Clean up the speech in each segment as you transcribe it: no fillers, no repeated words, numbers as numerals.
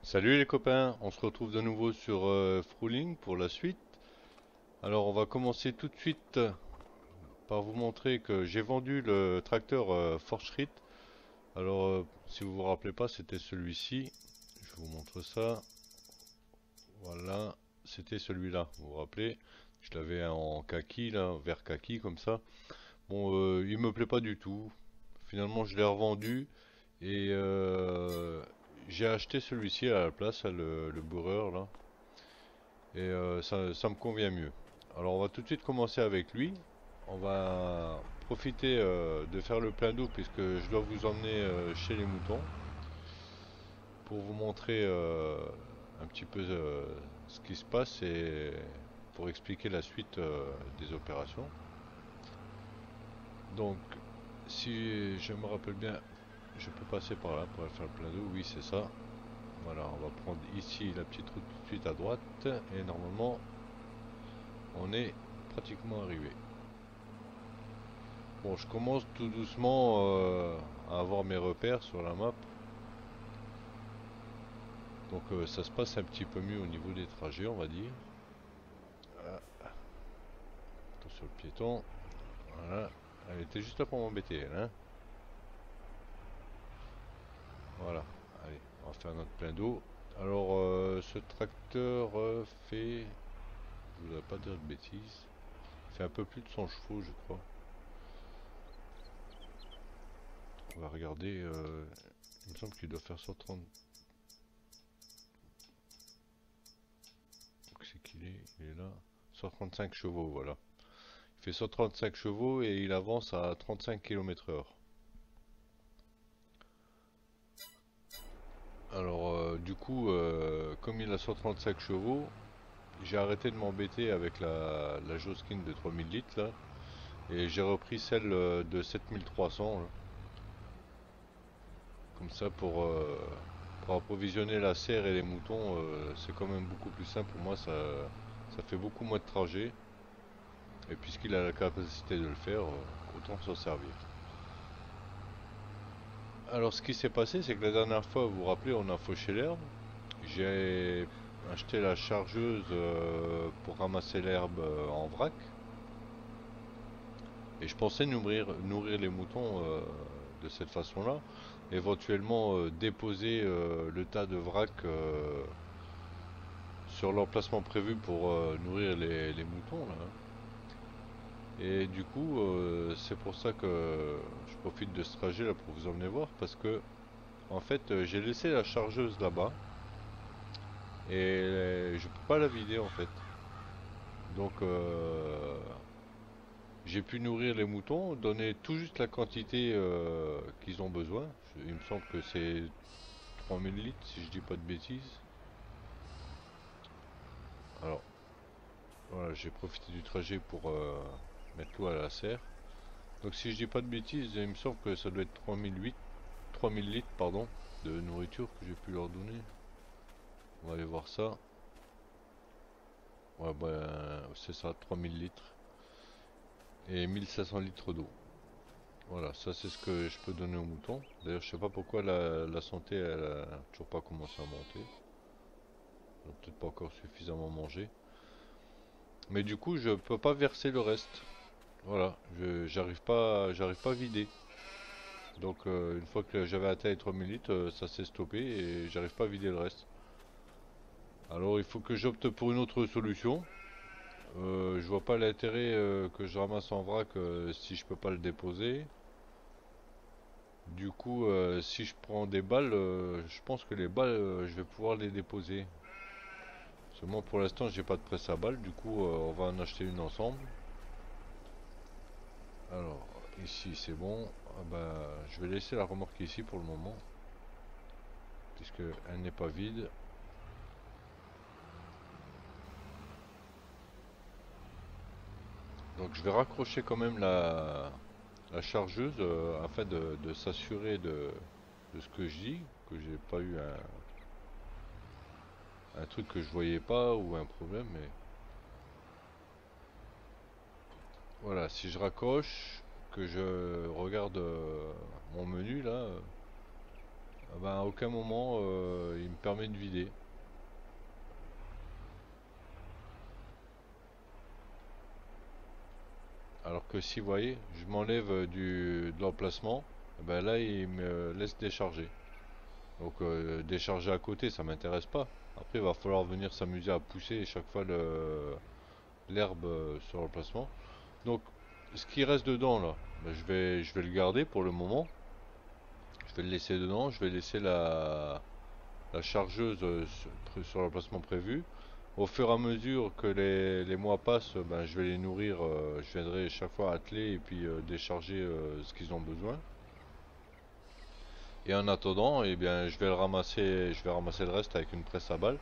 Salut les copains, on se retrouve de nouveau sur Fruling pour la suite. Alors on va commencer tout de suite par vous montrer que j'ai vendu le tracteur Fortschritt. Alors si vous vous rappelez pas, c'était celui-ci. Je vous montre ça. Voilà, c'était celui-là, vous vous rappelez. Je l'avais en kaki là, vert kaki comme ça. Bon, il me plaît pas du tout. Finalement, je l'ai revendu et j'ai acheté celui-ci à la place, le bourreur là. Et ça me convient mieux. Alors on va tout de suite commencer avec lui. On va profiter de faire le plein d'eau puisque je dois vous emmener chez les moutons pour vous montrer un petit peu ce qui se passe et pour expliquer la suite des opérations. Donc si je me rappelle bien, je peux passer par là pour aller faire le plein d'eau. Oui, c'est ça. Voilà, on va prendre ici la petite route tout de suite à droite et normalement on est pratiquement arrivé. Bon, je commence tout doucement à avoir mes repères sur la map. Donc ça se passe un petit peu mieux au niveau des trajets, on va dire. Ah, attention le piéton. Voilà. Elle était juste là pour m'embêter, elle, hein. Voilà. Allez, on va faire notre plein d'eau. Alors, ce tracteur fait... Je voudrais pas dire de bêtises. Fait un peu plus de 100 chevaux, je crois. On va regarder. Il me semble qu'il doit faire 130. Où c'est qu'il est? Il est là. 135 chevaux, voilà. Il fait 135 chevaux et il avance à 35 km/h. Alors du coup, comme il a 135 chevaux, j'ai arrêté de m'embêter avec la Joskin de 3000 litres là, et j'ai repris celle de 7300 là. Comme ça pour approvisionner la serre et les moutons, c'est quand même beaucoup plus simple pour moi, ça fait beaucoup moins de trajet. Et puisqu'il a la capacité de le faire, autant s'en servir. Alors ce qui s'est passé, c'est que la dernière fois, vous vous rappelez, on a fauché l'herbe. J'ai acheté la chargeuse pour ramasser l'herbe en vrac. Et je pensais nourrir les moutons de cette façon-là. Éventuellement déposer le tas de vrac sur l'emplacement prévu pour nourrir les moutons là. Et du coup, c'est pour ça que je profite de ce trajet là pour vous emmener voir parce que en fait j'ai laissé la chargeuse là-bas et je peux pas la vider en fait. Donc j'ai pu nourrir les moutons, donner tout juste la quantité qu'ils ont besoin. Il me semble que c'est 3000 litres si je dis pas de bêtises. Alors voilà, j'ai profité du trajet pour mettre l'eau à la serre. Donc si je dis pas de bêtises, il me semble que ça doit être 3000 litres pardon, de nourriture que j'ai pu leur donner. On va aller voir ça. Ouais, ben c'est ça, 3000 litres et 1500 litres d'eau. Voilà, ça c'est ce que je peux donner aux moutons. D'ailleurs, je sais pas pourquoi la santé elle a toujours pas commencé à monter. Ils ont peut-être pas encore suffisamment mangé. Mais du coup, je peux pas verser le reste. Voilà, j'arrive pas à vider. Donc une fois que j'avais atteint les 3000 litres, ça s'est stoppé et j'arrive pas à vider le reste. Alors il faut que j'opte pour une autre solution. Je vois pas l'intérêt que je ramasse en vrac si je peux pas le déposer. Du coup, si je prends des balles, je pense que les balles, je vais pouvoir les déposer. Seulement pour l'instant, j'ai pas de presse à balles, du coup, on va en acheter une ensemble. Alors, ici c'est bon. Ah bah, je vais laisser la remorque ici pour le moment, puisque elle n'est pas vide. Donc, je vais raccrocher quand même la chargeuse afin de s'assurer de ce que je dis, que j'ai pas eu un truc que je voyais pas ou un problème. Mais voilà, si je raccroche, que je regarde mon menu là, ben, à aucun moment il me permet de vider. Alors que si vous voyez, je m'enlève de l'emplacement, eh ben là il me laisse décharger. Donc décharger à côté, ça m'intéresse pas. Après, il va falloir venir s'amuser à pousser chaque fois l'herbe sur l'emplacement. Donc, ce qui reste dedans là, ben, je vais le garder pour le moment. Je vais le laisser dedans. Je vais laisser la chargeuse sur l'emplacement prévu. Au fur et à mesure que les mois passent, ben, je vais les nourrir. Je viendrai chaque fois atteler et puis décharger ce qu'ils ont besoin. Et en attendant, eh bien, je vais ramasser le reste avec une presse à balles.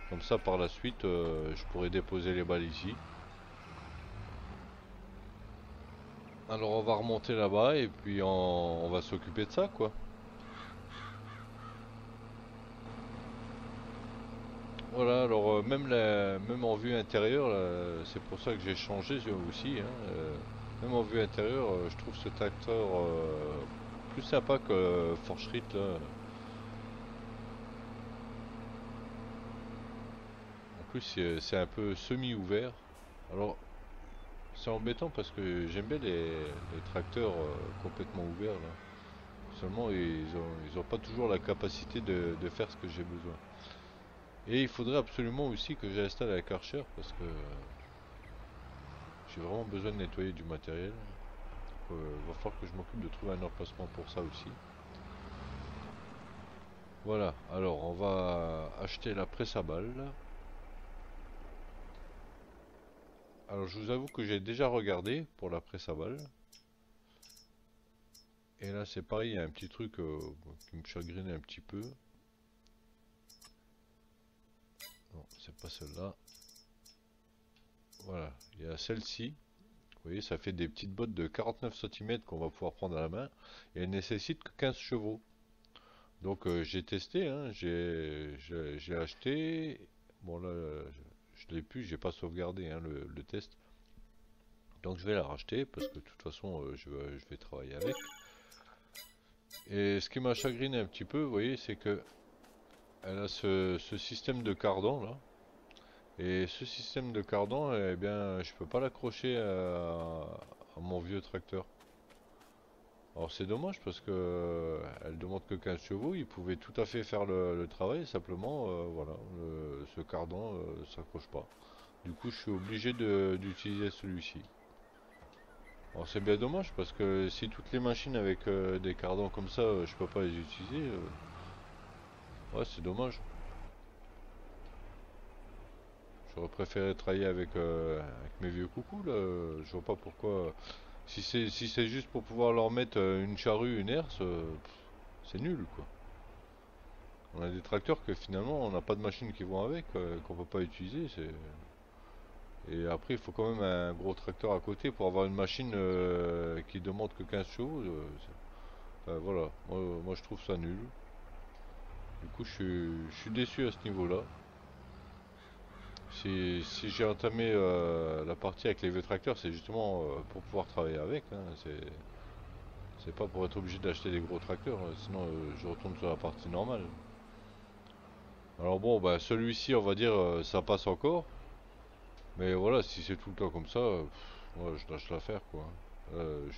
Comme ça, par la suite, je pourrais déposer les balles ici. Alors, on va remonter là-bas et puis on va s'occuper de ça, quoi. Voilà, alors même en vue intérieure, c'est pour ça que j'ai changé aussi, hein, même en vue intérieure, je trouve ce tracteur plus sympa que Fortschritt là. En plus, c'est un peu semi-ouvert. Alors, c'est embêtant parce que j'aime bien les tracteurs complètement ouverts là. Seulement, ils ont pas toujours la capacité de faire ce que j'ai besoin. Et il faudrait absolument aussi que j'installe la Karcher parce que j'ai vraiment besoin de nettoyer du matériel. Va falloir que je m'occupe de trouver un emplacement pour ça aussi. Voilà, alors on va acheter la presse à balles. Alors je vous avoue que j'ai déjà regardé pour la presse à balles. Et là c'est pareil, il y a un petit truc qui me chagrine un petit peu. Non, c'est pas celle-là. Voilà, il y a celle-ci. Vous voyez, ça fait des petites bottes de 49 cm qu'on va pouvoir prendre à la main. Et elle nécessite que 15 chevaux. Donc j'ai testé, hein, j'ai acheté. Bon là, je l'ai plus, j'ai pas sauvegardé hein, le test. Donc je vais la racheter parce que de toute façon je vais travailler avec. Et ce qui m'a chagriné un petit peu, vous voyez, c'est que elle a ce système de cardan là. Et ce système de cardan, eh bien, je peux pas l'accrocher à mon vieux tracteur. Alors c'est dommage parce que elle demande que 15 chevaux, il pouvait tout à fait faire le travail, simplement voilà, ce cardan s'accroche pas. Du coup je suis obligé d'utiliser celui-ci. Alors c'est bien dommage parce que si toutes les machines avec des cardans comme ça, je peux pas les utiliser, ouais c'est dommage. J'aurais préféré travailler avec mes vieux coucous là, je vois pas pourquoi. Si c'est juste pour pouvoir leur mettre une charrue, une herse, c'est nul quoi. On a des tracteurs que finalement on n'a pas de machines qui vont avec, qu'on peut pas utiliser. Et après il faut quand même un gros tracteur à côté pour avoir une machine qui demande que 15 chevaux. Enfin, voilà, moi je trouve ça nul. Du coup je suis déçu à ce niveau-là. Si j'ai entamé la partie avec les vieux tracteurs, c'est justement pour pouvoir travailler avec, hein. C'est pas pour être obligé d'acheter des gros tracteurs, sinon je retourne sur la partie normale. Alors bon, bah celui-ci, on va dire, ça passe encore. Mais voilà, si c'est tout le temps comme ça, moi je lâche l'affaire quoi. Je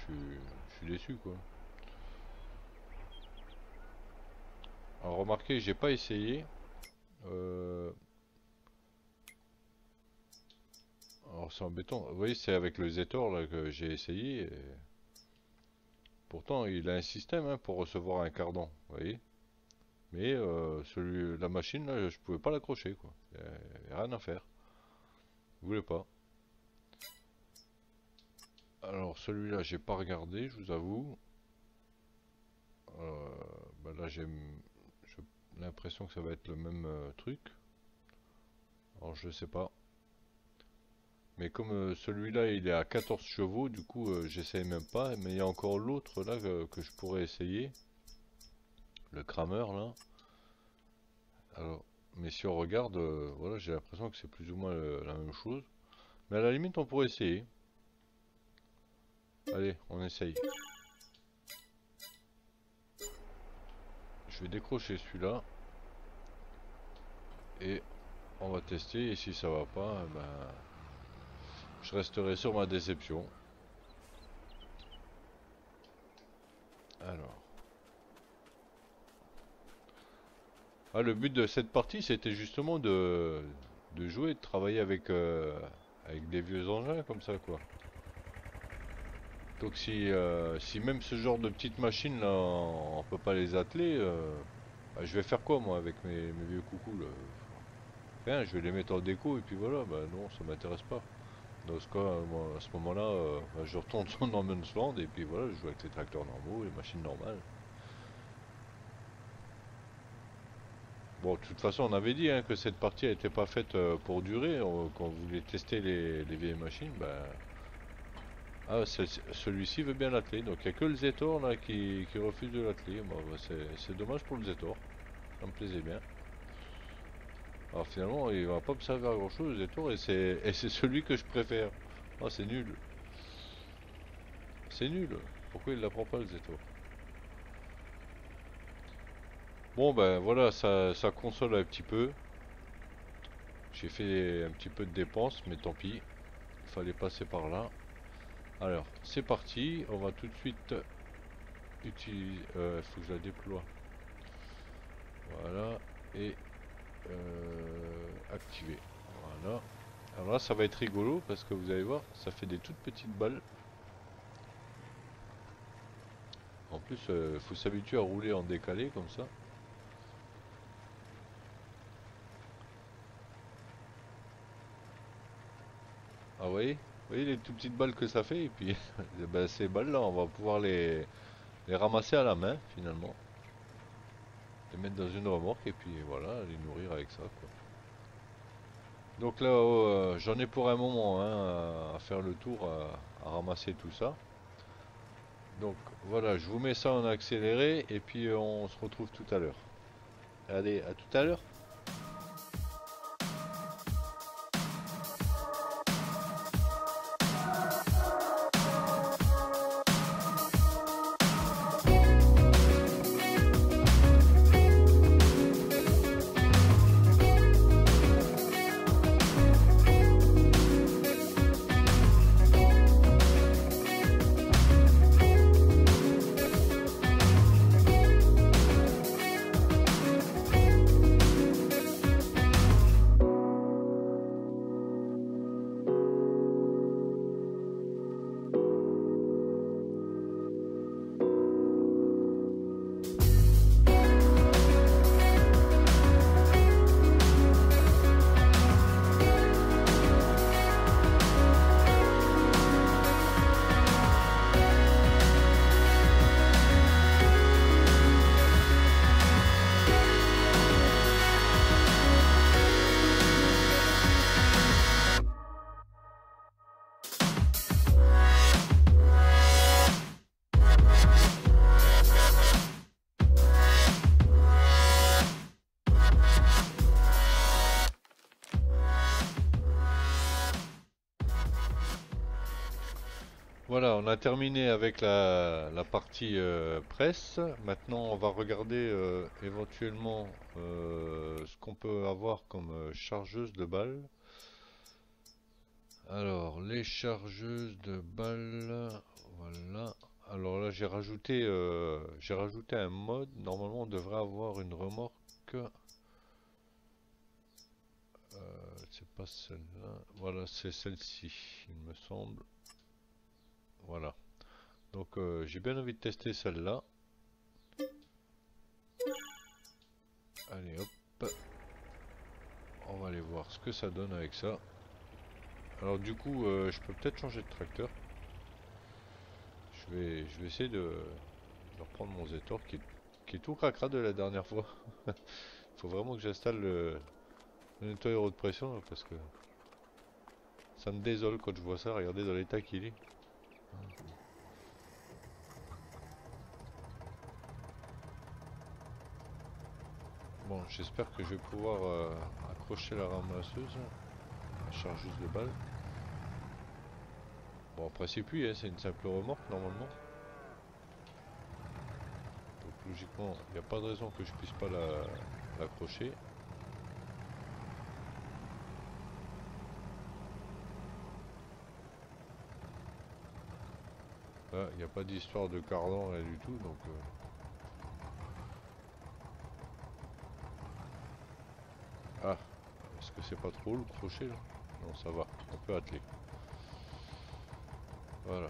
suis déçu quoi. Alors remarquez, j'ai pas essayé. Euh, alors c'est embêtant. Vous voyez, c'est avec le Zetor là que j'ai essayé. Pourtant, il a un système hein, pour recevoir un cardan, vous voyez. Mais la machine là, je pouvais pas l'accrocher quoi. Y a rien à faire. Je voulais pas. Alors celui-là, j'ai pas regardé, je vous avoue. Euh, bah là, j'ai l'impression que ça va être le même truc. Alors je sais pas. Mais comme celui-là il est à 14 chevaux, du coup j'essaye même pas. Mais il y a encore l'autre là que je pourrais essayer. Le Kramer là. Alors, mais si on regarde, voilà, j'ai l'impression que c'est plus ou moins la même chose. Mais à la limite on pourrait essayer. Allez, on essaye. je vais décrocher celui-là et on va tester, et si ça va pas, eh ben, je resterai sur ma déception. Alors. Ah, le but de cette partie, c'était justement de jouer, de travailler avec des vieux engins comme ça, quoi. Donc si même ce genre de petites machines là, on peut pas les atteler, bah, je vais faire quoi moi avec mes vieux coucous là? Rien, je vais les mettre en déco et puis voilà, bah non, ça m'intéresse pas. Dans ce cas, moi, à ce moment-là, bah, je retourne sur No Man's Land et puis voilà, je joue avec les tracteurs normaux, les machines normales. Bon, de toute façon, on avait dit hein, que cette partie n'était pas faite pour durer. Quand on voulait tester les vieilles machines, bah, ah, celui-ci veut bien l'atteler. Donc il n'y a que le Zetor là qui refuse de l'atteler. Bon, bah, c'est dommage pour le Zetor. Ça me plaisait bien. Alors finalement, il va pas me servir à grand chose le Zetor et c'est celui que je préfère. Ah, c'est nul. C'est nul. Pourquoi il l'apprend pas le Zetor? Bon ben voilà, ça console un petit peu. J'ai fait un petit peu de dépenses, mais tant pis. Il fallait passer par là. Alors, c'est parti. On va tout de suite utiliser. Il faut que je la déploie. Voilà. Et activer. Voilà. Alors là, ça va être rigolo parce que vous allez voir, ça fait des toutes petites balles. En plus, il faut s'habituer à rouler en décalé comme ça. Ah, vous voyez les toutes petites balles que ça fait. Et puis, ben, ces balles-là, on va pouvoir les ramasser à la main finalement. Les mettre dans une remorque et puis voilà, les nourrir avec ça, quoi. Donc là, j'en ai pour un moment hein, à faire le tour, à ramasser tout ça. Donc voilà, je vous mets ça en accéléré et puis on se retrouve tout à l'heure. Allez, à tout à l'heure. Voilà, on a terminé avec la partie presse. Maintenant, on va regarder éventuellement ce qu'on peut avoir comme chargeuse de balles. Alors, les chargeuses de balles, voilà. Alors là, j'ai rajouté un mode. Normalement, on devrait avoir une remorque. C'est pas celle-là. Voilà, c'est celle-ci, il me semble. Voilà. Donc j'ai bien envie de tester celle-là. Allez hop. On va aller voir ce que ça donne avec ça. Alors du coup je peux peut-être changer de tracteur. Je vais essayer de reprendre mon Zetor qui est tout cracra de la dernière fois. Il faut vraiment que j'installe le nettoyeur haute pression là, parce que ça me désole quand je vois ça. Regardez dans l'état qu'il est. Bon, j'espère que je vais pouvoir accrocher la ramasseuse, la chargeuse de balles. Bon, en principe, oui, hein, c'est une simple remorque normalement. Donc logiquement, il n'y a pas de raison que je puisse pas l'accrocher. Là, il n'y a pas d'histoire de cardan, rien du tout, donc... Ah, est-ce que c'est pas trop le crochet là? Non, ça va, on peut atteler. Voilà.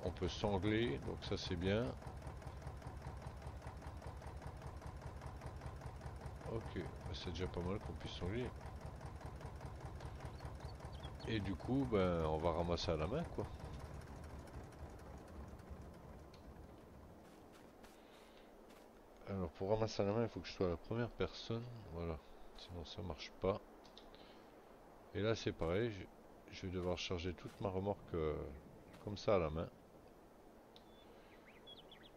On peut sangler, donc ça c'est bien. Ok, bah, c'est déjà pas mal qu'on puisse sangler. Et du coup, ben, on va ramasser à la main, quoi. Alors pour ramasser à la main, il faut que je sois la première personne. Voilà, sinon ça marche pas. Et là c'est pareil, je vais devoir charger toute ma remorque comme ça à la main.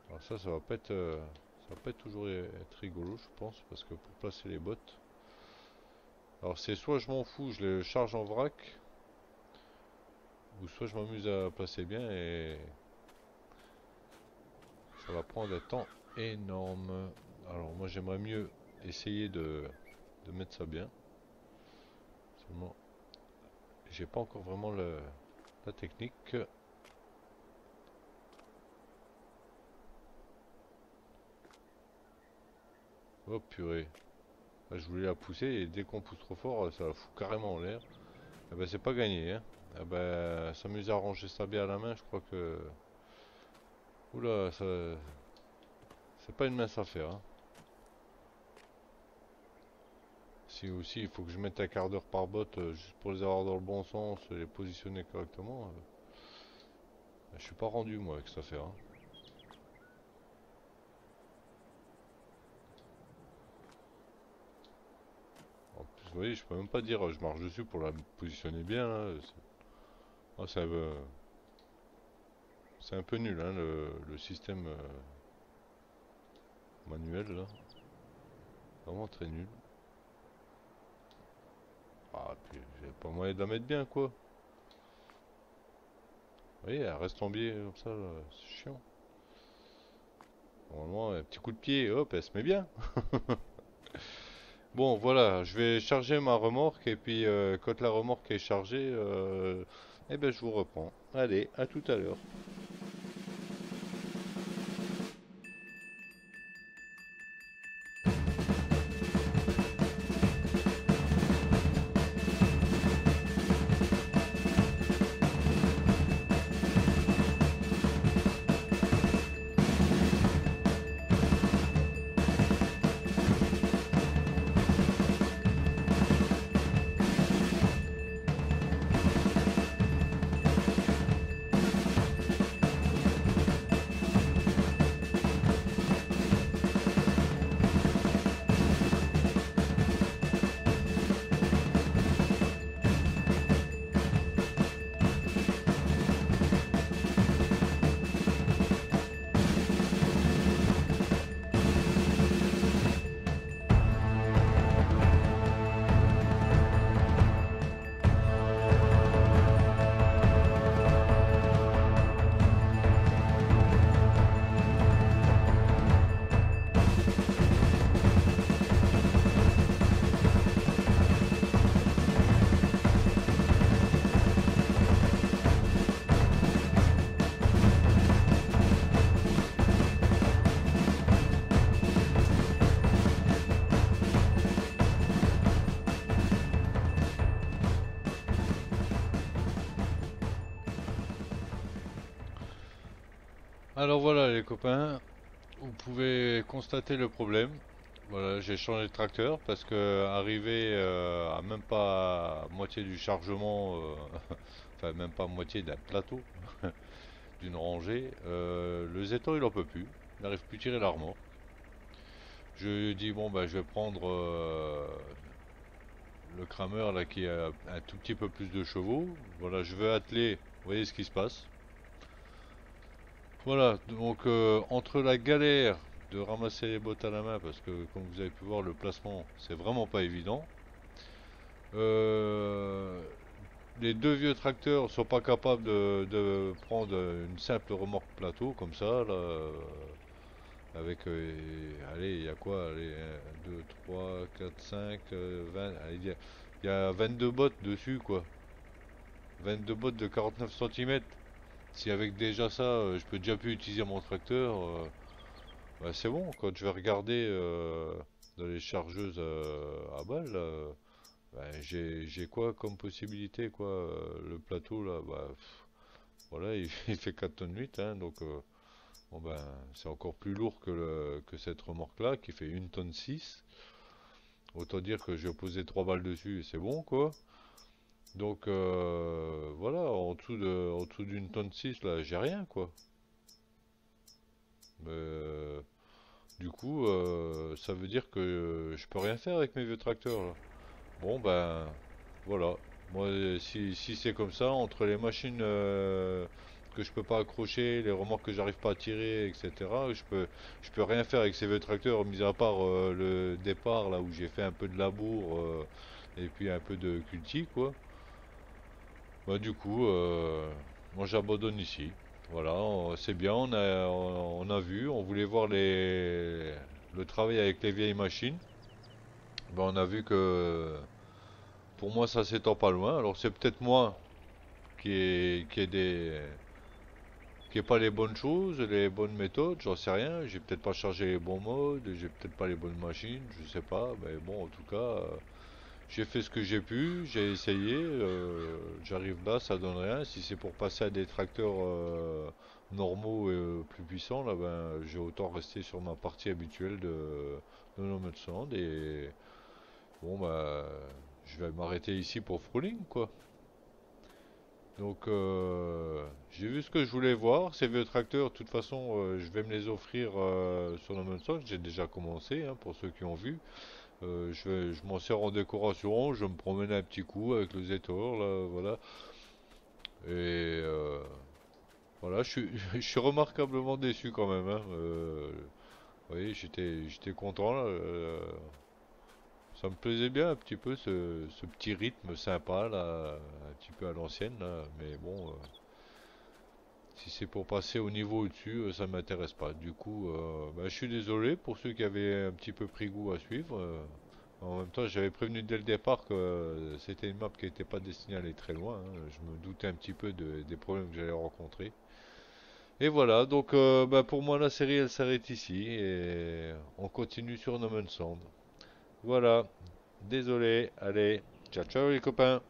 Alors ça va pas être, ça va pas être toujours être rigolo, je pense, parce que pour placer les bottes. Alors c'est soit je m'en fous, je les charge en vrac, ou soit je m'amuse à placer bien et ça va prendre un temps énorme. Alors moi j'aimerais mieux essayer de mettre ça bien. Seulement j'ai pas encore vraiment la technique. Oh purée. Là, je voulais la pousser et dès qu'on pousse trop fort ça la fout carrément en l'air. Eh ben c'est pas gagné hein. Eh ben s'amuser à ranger ça bien à la main, je crois que... Oula, ça... c'est pas une mince affaire hein. Si aussi il faut que je mette un quart d'heure par botte juste pour les avoir dans le bon sens et les positionner correctement. Je suis pas rendu moi avec cette affaire hein. En plus vous voyez je peux même pas dire je marche dessus pour la positionner bien là. Ah, c'est un peu nul hein, le système manuel là. Vraiment très nul. Ah puis j'ai pas moyen de la mettre bien quoi. Vous voyez elle reste en biais comme ça là, c'est chiant. Normalement un petit coup de pied hop elle se met bien. Bon voilà, je vais charger ma remorque et puis quand la remorque est chargée, eh ben je vous reprends. Allez, à tout à l'heure. Alors voilà les copains, vous pouvez constater le problème. Voilà, j'ai changé de tracteur parce que arrivé à même pas à moitié du chargement, enfin même pas à moitié d'un plateau, d'une rangée, le Zetor il en peut plus, il n'arrive plus à tirer la remorque. Je lui ai dit bon bah je vais prendre le Kramer là qui a un tout petit peu plus de chevaux. Voilà, je vais atteler, vous voyez ce qui se passe. Voilà, donc entre la galère de ramasser les bottes à la main, parce que comme vous avez pu voir le placement c'est vraiment pas évident, les deux vieux tracteurs sont pas capables de prendre une simple remorque plateau comme ça, là, avec, allez, il y a quoi? Allez, 1, 2, 3, 4, 5, 20, allez, il y a 22 bottes dessus, quoi. 22 bottes de 49 centimètres. Si avec déjà ça, je peux déjà plus utiliser mon tracteur, bah, c'est bon. Quand je vais regarder dans les chargeuses à balles, bah, j'ai quoi comme possibilité, quoi? Le plateau, là, bah, voilà, il fait 4 tonnes 8, hein, donc bon, ben, c'est encore plus lourd que cette remorque-là, qui fait 1 tonne 6. Autant dire que je vais poser 3 balles dessus et c'est bon, quoi. Donc voilà, en dessous d'une tonne 6 là, j'ai rien, quoi. Euh, du coup, ça veut dire que je peux rien faire avec mes vieux tracteurs, là. Bon, ben, voilà. Moi, si c'est comme ça, entre les machines que je peux pas accrocher, les remorques que j'arrive pas à tirer, etc., je peux rien faire avec ces vieux tracteurs, mis à part le départ, là où j'ai fait un peu de labour et puis un peu de culti, quoi. Bah, du coup, moi j'abandonne ici. Voilà, c'est bien, on a vu, on voulait voir le travail avec les vieilles machines. Ben, on a vu que pour moi ça s'étend pas loin. Alors c'est peut-être moi qui ai pas les bonnes choses, les bonnes méthodes, j'en sais rien. J'ai peut-être pas chargé les bons modes, j'ai peut-être pas les bonnes machines, je sais pas. Mais bon, en tout cas, j'ai fait ce que j'ai pu, j'ai essayé, j'arrive là, ça donne rien. Si c'est pour passer à des tracteurs normaux et plus puissants, là, ben, j'ai autant rester sur ma partie habituelle de No Man's Land et bon, bah, je vais m'arrêter ici pour Fruling, quoi. Donc, j'ai vu ce que je voulais voir. Ces vieux tracteurs, de toute façon, je vais me les offrir sur No Man's Land. J'ai déjà commencé, hein, pour ceux qui ont vu. Je m'en sers en décoration, je me promène un petit coup avec le Zetor, là, voilà. Et voilà, je suis remarquablement déçu quand même, hein. Vous voyez, j'étais content là. Ça me plaisait bien un petit peu ce petit rythme sympa là, un petit peu à l'ancienne là. Mais bon, si c'est pour passer au niveau au-dessus, ça m'intéresse pas. Du coup, bah, je suis désolé pour ceux qui avaient un petit peu pris goût à suivre. En même temps, j'avais prévenu dès le départ que c'était une map qui n'était pas destinée à aller très loin, hein. Je me doutais un petit peu des problèmes que j'allais rencontrer. Et voilà, donc bah, pour moi la série elle s'arrête ici et on continue sur No Man's Land. Voilà, désolé, allez, ciao ciao les copains.